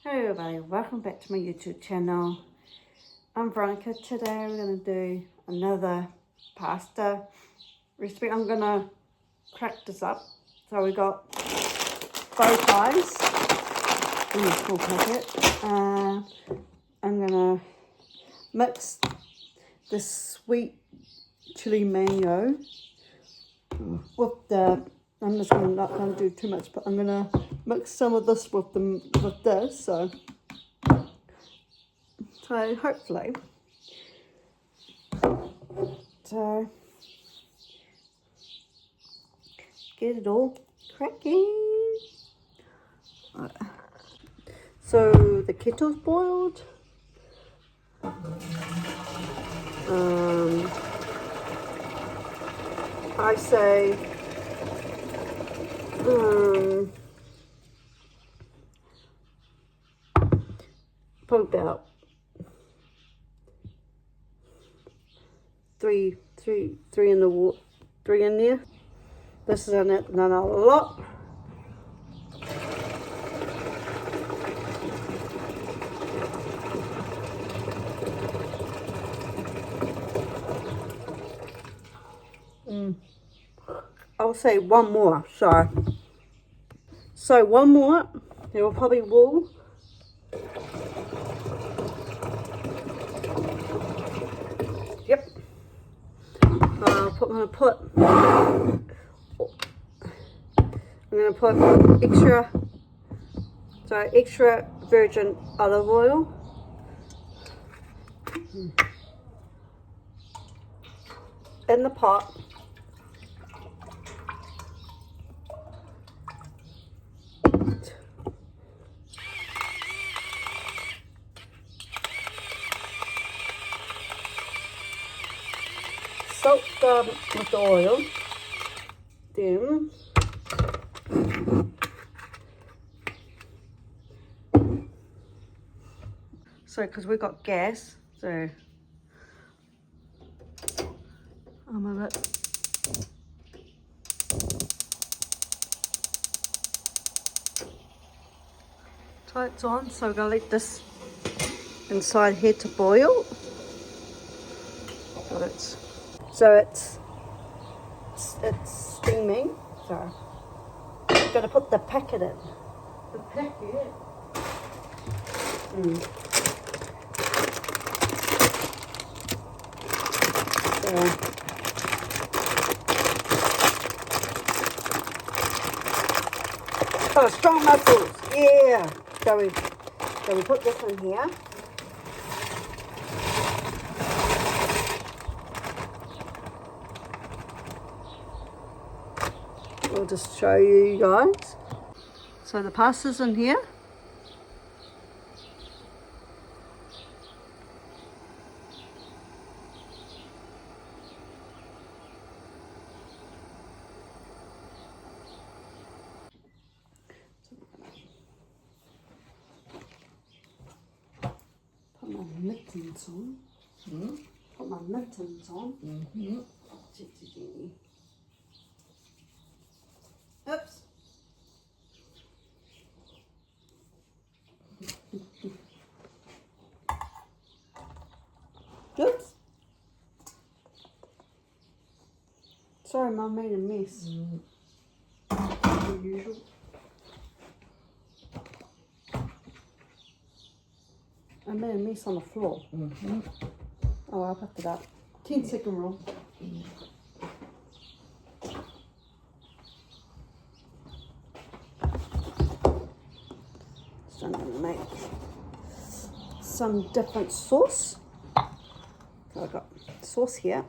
Hey everybody, welcome back to my YouTube channel. I'm Veronica. Today we're going to do another pasta recipe. I'm going to crack this up. So we got bow ties in a small packet. I'm going to mix this sweet chili mango with the, I'm just not going to do too much, but I'm going to mix some of this with this, so hopefully, get it all cracking. Right. So the kettle's boiled. I say probably about three in the water, 3 in there. This is not a lot. I'll say one more. So one more. There will probably wool. Yep. I'm gonna put extra virgin olive oil. In the pot. Soak with the oil. Then because we got gas, so I'm a bit. It's on, so we're gonna let this inside here to boil. So it's steaming. So I'm gonna put the packet in. The packet. Oh, strong muscles. Yeah. So we put this in here. I'll just show you guys. So the pasta's in here. Put my mittens on. Put my mittens on. Oops. Oops. Sorry, Mum made a mess. As usual. I made a mess on the floor. Oh, I'll pick it up. 10-second rule. So I'm going to make some different sauce. So I've got sauce here.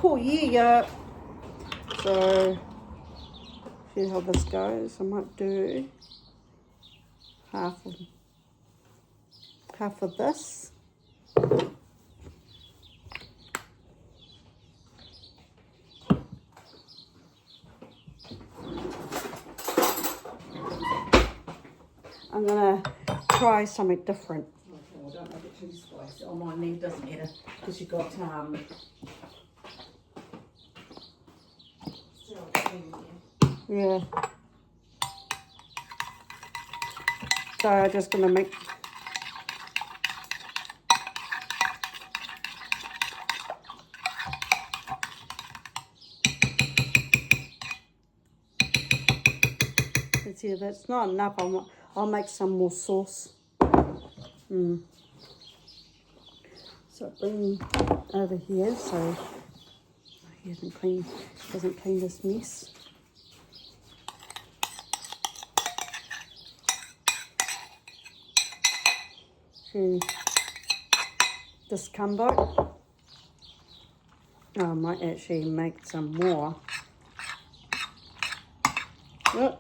Oh yeah. So see how this goes. I might do half of this. I'm gonna try something different. Okay, don't make it too spicy. Oh, mine there doesn't matter because you got Yeah. So I'm just gonna make let's see if that's not enough. I'll make some more sauce. So bring over here so he doesn't clean this mess. This gumbo. Oh, I might actually make some more. Oh.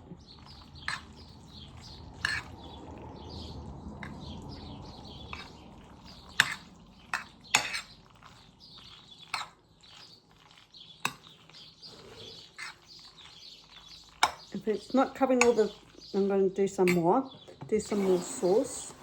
If it's not covering all the, I'm going to do some more sauce.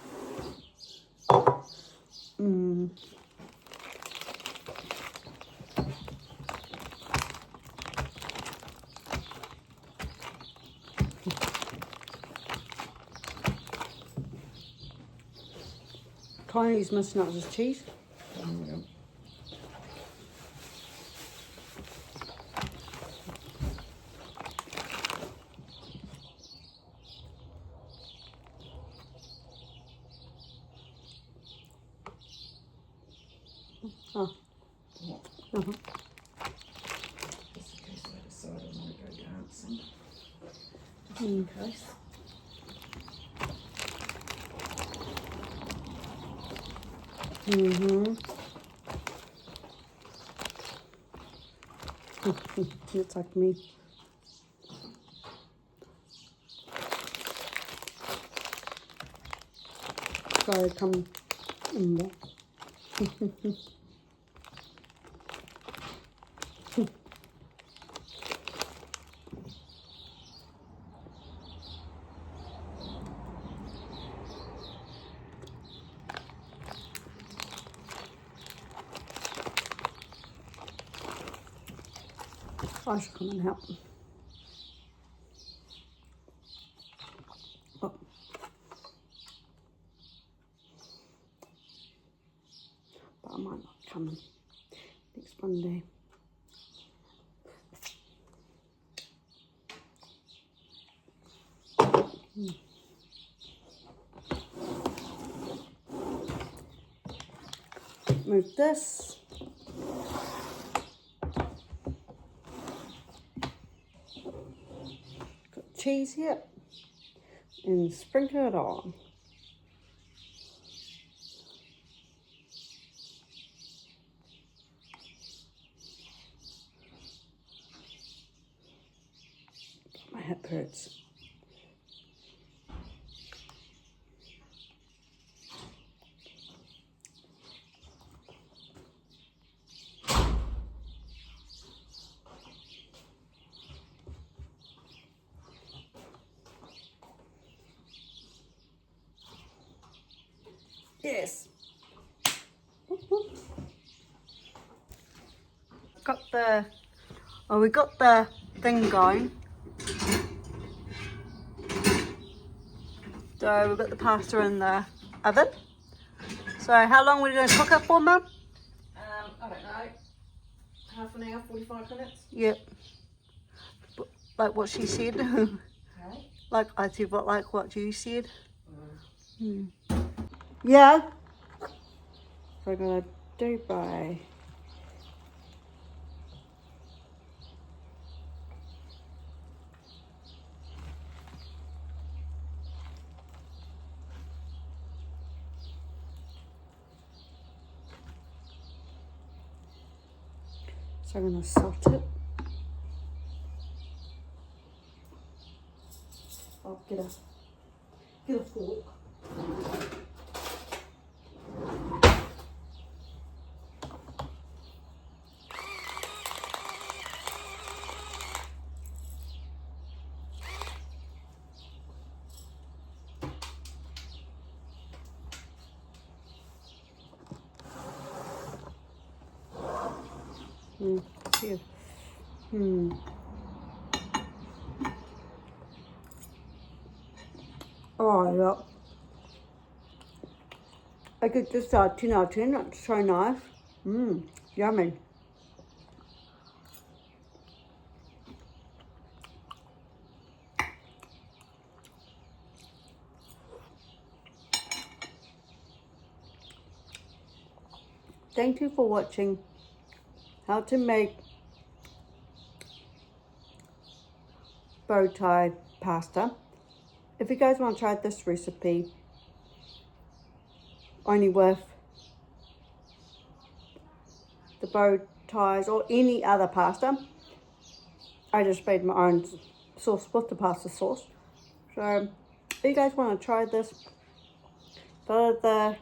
Kylie's missing out his cheese. Oh. Uh-huh. Just in case I decide I want to go dancing. Just in case. It's like me. Sorry, come in there. I should come and help. Oh. But I might not come next Monday. Move this. Got cheese here and sprinkle it on. My hip hurts. Yes. We got the thing going. So we've got the pasta in the oven. So how long are we going to cook it for, Mum? I don't know. Half an hour, 45 minutes. Yep. Like what she said. Okay. Like I said, like what you said. Yeah. So I'm gonna do by. So I'm gonna salt it. I'll get a fork. Here. Oh, yeah. I could just 10 out of 10. That's so nice. Yummy. Thank you for watching how to make bow tie pasta. If you guys want to try this recipe, only with the bow ties or any other pasta, I just made my own sauce with the pasta sauce. So if you guys want to try this, follow the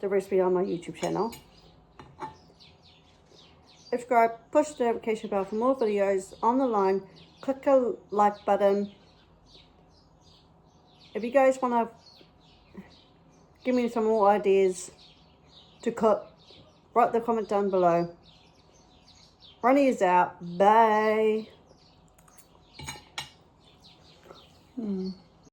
recipe on my YouTube channel. Subscribe, push the notification bell for more videos on the line, click a like button. If you guys want to give me some more ideas to cook, write the comment down below. Ronnie is out. Bye.